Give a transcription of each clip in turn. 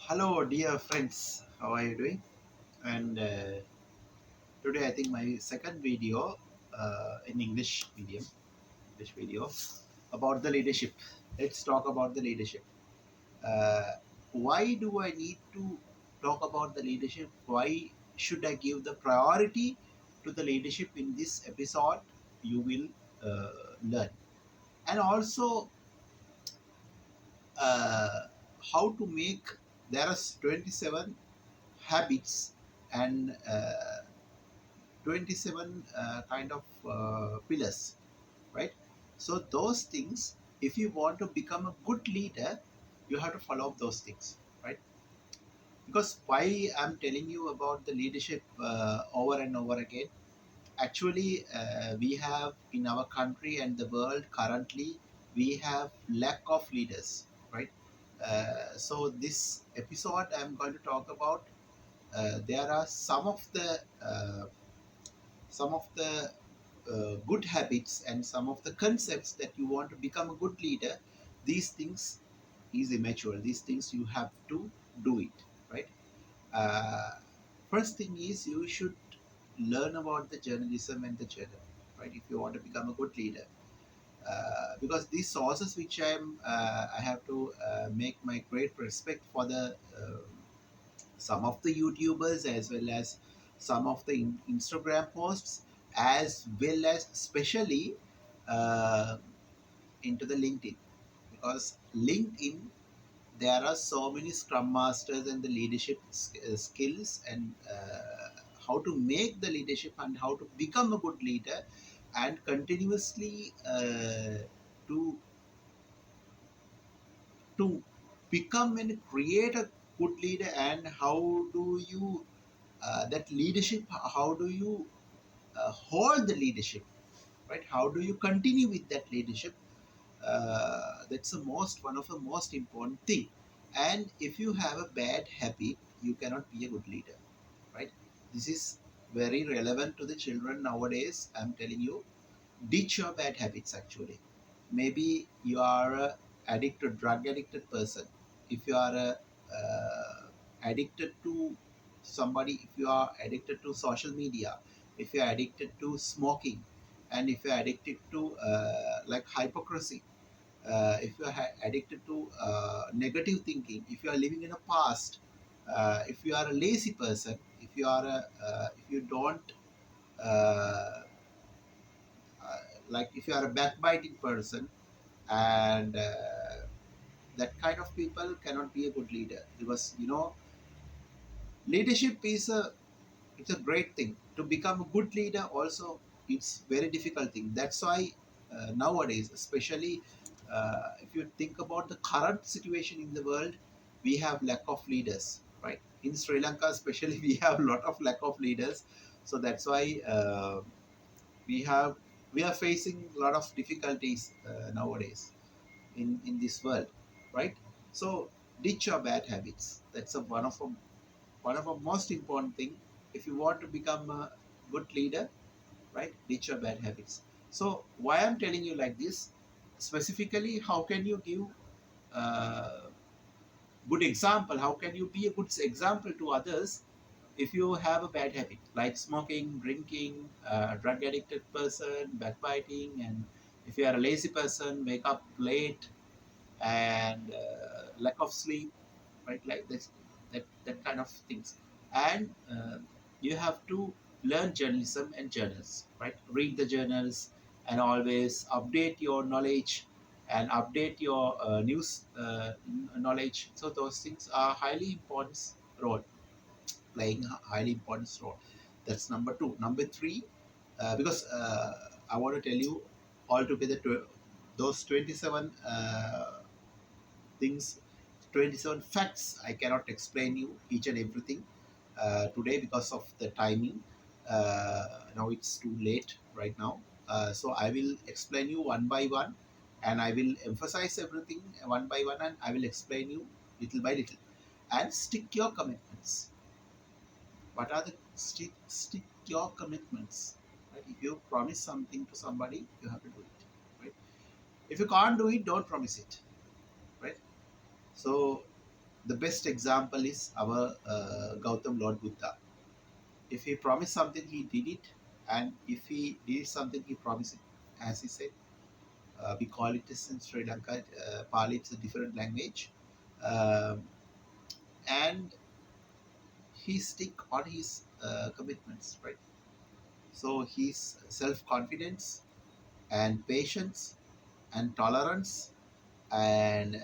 Hello, dear friends. How are you doing? And today, I think my second video in English video about the leadership. Let's talk about the leadership. Uh, why do I need to talk about the leadership? Why should I give the priority to the leadership in this episode? You will learn, and also uh, how to make. There are 27 habits and 27 kind of pillars, right? So those things, if you want to become a good leader, you have to follow up those things, right? Because why I'm telling you about the leadership over and over again, actually we have in our country and the world currently, we have lack of leaders, right? So this episode I'm going to talk about, there are some of the good habits and some of the concepts that you want to become a good leader. These things is immature, these things you have to do it, right? uh, First thing is you should learn about the journalism and the journal, right, if you want to become a good leader. Because these sources which I have to make my great respect for the some of the YouTubers as well as some of the Instagram posts, as well as especially uh, into the LinkedIn, because LinkedIn, there are so many Scrum Masters and the leadership skills, and how to make the leadership and how to become a good leader, and continuously to to become and create a good leader. And how do you that leadership, how do you hold the leadership, right? How do you continue with that leadership? That's the most one of the most important thing. And if you have a bad habit, you cannot be a good leader, right? This is very relevant to the children nowadays. I'm telling you, ditch your bad habits. Actually, maybe you are a addicted, drug addicted person. If you are a addicted to somebody, if you are addicted to social media, if you are addicted to smoking, and if you are addicted to like hypocrisy, if you are addicted to negative thinking, if you are living in a past, if you are a lazy person, if you are a if you don't uh, like if you are a backbiting person, and that kind of people cannot be a good leader. Because leadership is a, it's a great thing. To become a good leader also, it's very difficult thing. That's why nowadays, especially if you think about the current situation in the world, we have lack of leaders, right? In Sri Lanka especially, we have a lot of lack of leaders. So that's why we have we are facing a lot of difficulties nowadays in this world, right? So ditch your bad habits. That's one of the most important thing. If you want to become a good leader, right, ditch your bad habits. So why I'm telling you like this, specifically, how can you give uh, good example, how can you be a good example to others if you have a bad habit like smoking, drinking, drug addicted person, backbiting, and if you are a lazy person, wake up late, and lack of sleep, right? Like this, that kind of things. And you have to learn journalism and journals, right? Read the journals and always update your knowledge and update your news knowledge. So those things are highly important role, playing a highly important role. That's number two. Number three, because I want to tell you altogether those 27 things, 27 facts. I cannot explain you each and everything today because of the timing. Now it's too late right now. So I will explain you one by one, and I will emphasize everything one by one, and I will explain you little by little. And stick your commitments. What are the stick your commitments? Right? If you promise something to somebody, you have to do it. Right? If you can't do it, don't promise it. Right? So The best example is our Gautam Lord Buddha. If he promised something, he did it, and if he did something, he promised it. As he said, we call it this in Sri Lanka. Pali, it's a different language, um, and he stick on his commitments, right? So his self confidence and patience and tolerance and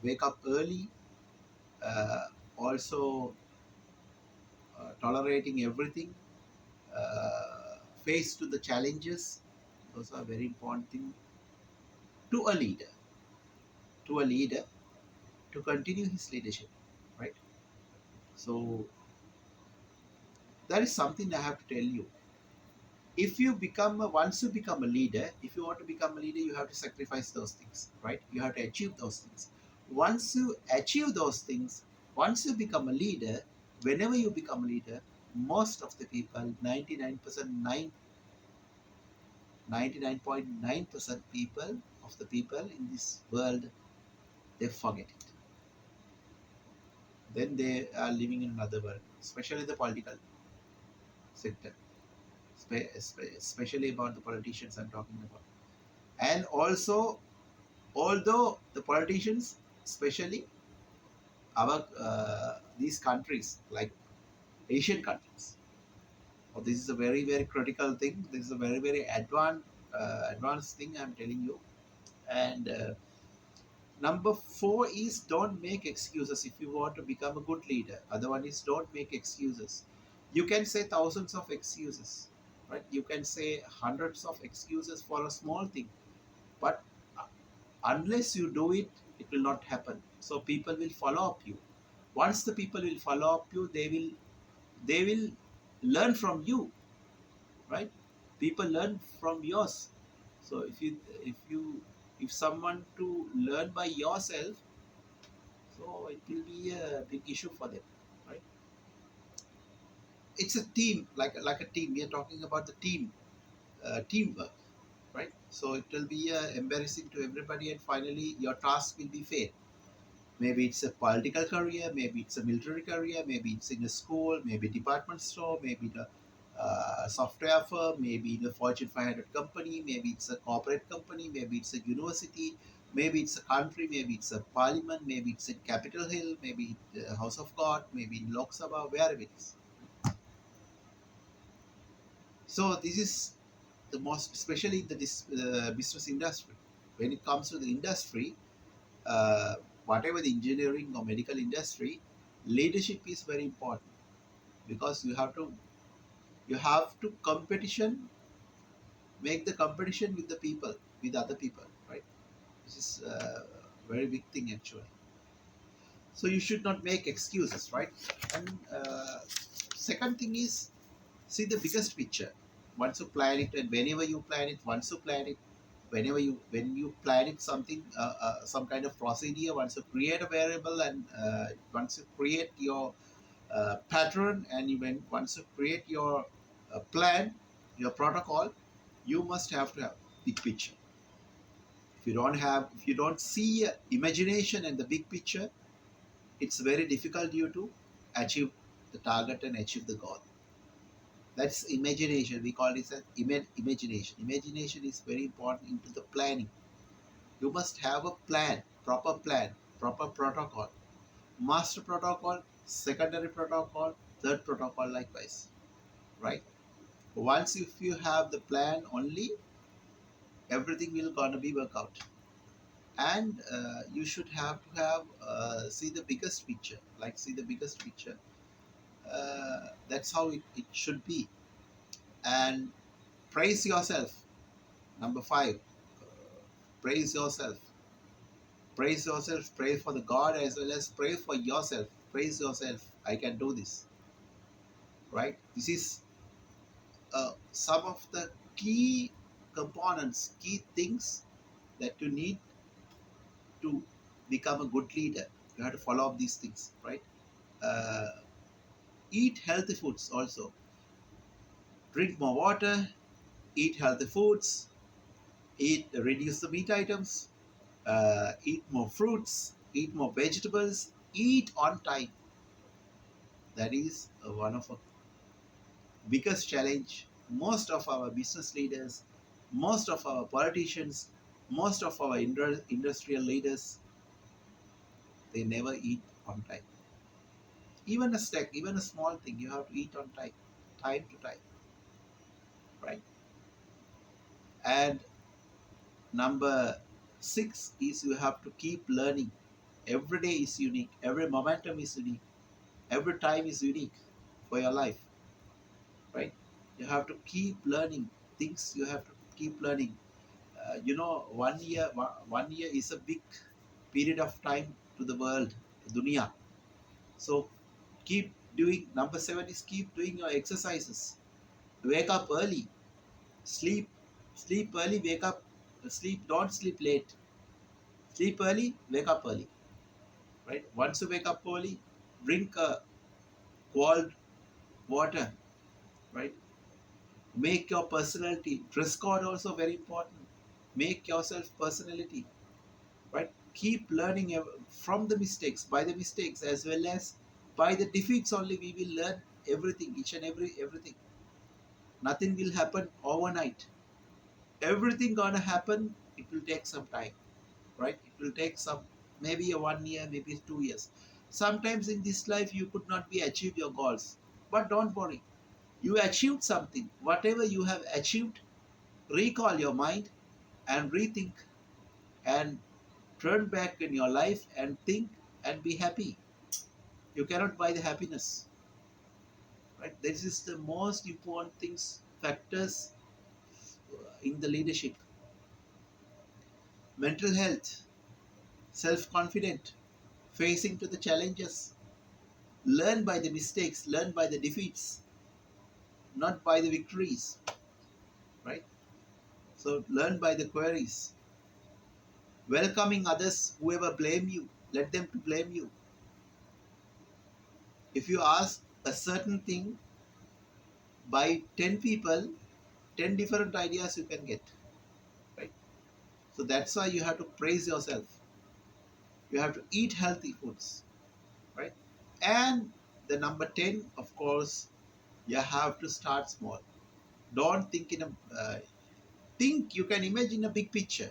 wake up early, uh, also tolerating everything, face to the challenges. Those are very important thing to a leader, to a leader to continue his leadership, right? So that is something I have to tell you. If you become once you become a leader, if you want to become a leader, you have to sacrifice those things, right? You have to achieve those things. Once you achieve those things, once you become a leader, whenever you become a leader, most of the people, 99.9% people of the people in this world, they forget it. Then they are living in another world, especially the political sector, especially about the politicians I'm talking about. And also, although the politicians, especially our these countries like Asian countries, oh, this is a very very critical thing. This is a very very advanced thing I'm telling you. And number four is don't make excuses if you want to become a good leader. Other one is don't make excuses. You can say thousands of excuses, right? You can say hundreds of excuses for a small thing, but unless you do it, it will not happen. So people will follow up you. Once the people will follow up you, they will learn from you, right? People learn from yours. So if you if someone to learn by yourself, so it will be a big issue for them, right? It's a team, like a team. We are talking about the teamwork, right? So it will be embarrassing to everybody, and finally your task will be failed. Maybe it's a political career, maybe it's a military career, maybe it's in a school, maybe department store, maybe the software firm, maybe the Fortune 500 company, maybe it's a corporate company, maybe it's a university, maybe it's a country, maybe it's a parliament, maybe it's in Capitol Hill, maybe the House of God, maybe in Lok Sabha, wherever it is. So this is the most, especially in the business industry. When it comes to the industry, uh, whatever the engineering or medical industry, leadership is very important because you have to competition, make the competition with the people, with other people, right? This is a very big thing actually. So you should not make excuses, right? And second thing is see the biggest picture. Once you plan it, and whenever you plan it, once you plan it, when you plan it something, some kind of procedure, once you create a variable, and once you create your pattern, and once you create your plan, your protocol, you must have to have big picture. If you don't see imagination and the big picture, it's very difficult you to achieve the target and achieve the goal. That's imagination. We call this as imagination. Imagination is very important into the planning. You must have a plan, proper protocol, master protocol, secondary protocol, third protocol likewise, right? Once if you have the plan only, everything will gonna be work out. And you should have to have see the biggest picture, like see the biggest picture. That's how it should be. And praise yourself. Number five, praise yourself. Praise yourself. Pray for the God as well as pray for yourself. Praise yourself. I can do this. Right? This is some of the key components, key things that you need to become a good leader. You have to follow up these things, right? Uh, Eat healthy foods also. Drink more water. Eat healthy foods. Reduce the meat items. Eat more fruits. Eat more vegetables. eat on time. That is one of the biggest challenge. Most of our business leaders, most of our politicians, most of our industrial leaders, they never eat on time. Even a snack, even a small thing, you have to eat on time, time to time, right? And number six is you have to keep learning. Every day is unique, every momentum is unique, every time is unique for your life, right? You have to keep learning things, you have to keep learning. One year is a big period of time to the world, dunia. So keep doing. Number seven is keep doing your exercises. Wake up early, sleep, sleep early, wake up, sleep. Don't sleep late. Sleep early, wake up early. Right. Once you wake up early, drink cold water. Right. Make your personality. Dress code also very important. Make yourself personality. Right. Keep learning from the mistakes, by the mistakes as well as by the defeats only. We will learn everything, each and everything. Nothing will happen overnight. Everything gonna happen. It will take some time, right? It will take some, maybe a 1 year, maybe 2 years. Sometimes in this life you could not be achieve your goals, but don't worry. You achieved something. Whatever you have achieved, recall your mind and rethink and turn back in your life and think and be happy. You cannot buy the happiness, right? This is the most important things, factors in the leadership. Mental health, self-confident, facing to the challenges, learn by the mistakes, learn by the defeats, not by the victories, right? So learn by the queries, welcoming others, whoever blame you, let them to blame you. If you ask a certain thing by 10 people, 10 different ideas you can get, right? So that's why you have to praise yourself. You have to eat healthy foods, right? And the number 10, of course, you have to start small. Don't think in a think, you can imagine a big picture.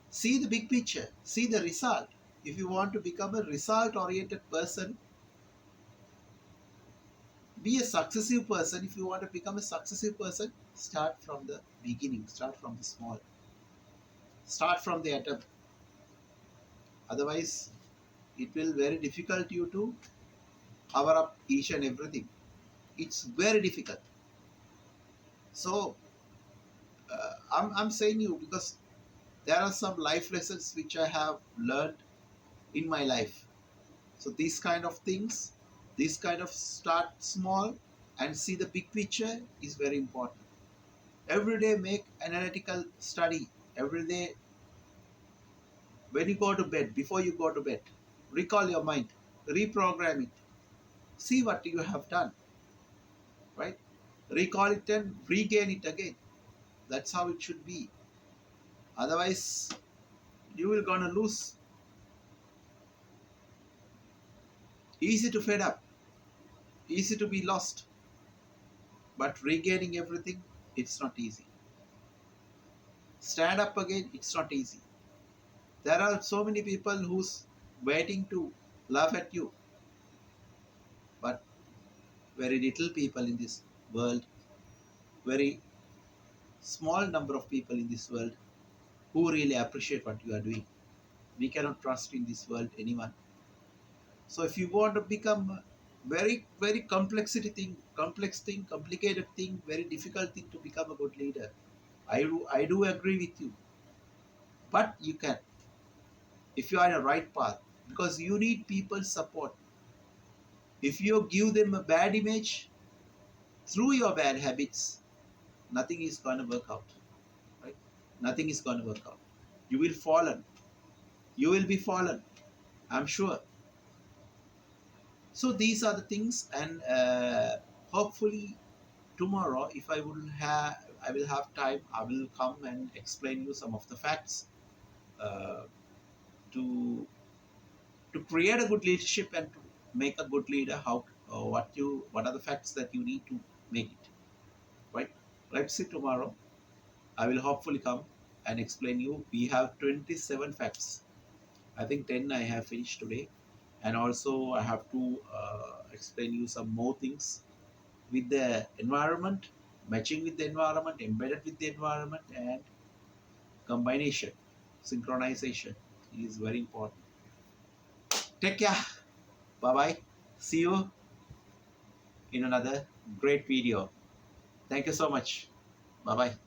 See the big picture, see the result. If you want to become a result oriented person, be a successive person. If you want to become a successive person, start from the beginning, start from the small, start from the atom. Otherwise it will very difficult you to cover up each and everything. It's very difficult. So I'm saying you because there are some life lessons which I have learned in my life. So these kind of things, this kind of start small and see the big picture is very important. Every day make analytical study. Every day when you go to bed, before you go to bed, recall your mind, reprogram it, see what you have done, right? Recall it and regain it again. That's how it should be. Otherwise, you will gonna lose. Easy to fed up, easy to be lost, but regaining everything, it's not easy. Stand up again, it's not easy. There are so many people who's waiting to laugh at you, but very little people in this world, very small number of people in this world who really appreciate what you are doing. We cannot trust in this world anyone. So if you want to become very complex thing, complicated thing, very difficult thing to become a good leader, I do agree with you. But you can, if you are in a right path, because you need people's support. If you give them a bad image through your bad habits, nothing is going to work out, right? Nothing is going to work out. You will fallen. You will be fallen, I'm sure. So these are the things, and hopefully tomorrow, if I will have time, I will come and explain you some of the facts uh, to to create a good leadership and to make a good leader, what are the facts that you need to make it right. Let's see tomorrow. I will hopefully come and explain you. We have 27 facts. I think 10 I have finished today, and also I have to explain you some more things with the environment, matching with the environment, embedded with the environment, and combination, synchronization is very important. Take care. Bye bye. See you in another great video. Thank you so much. Bye bye.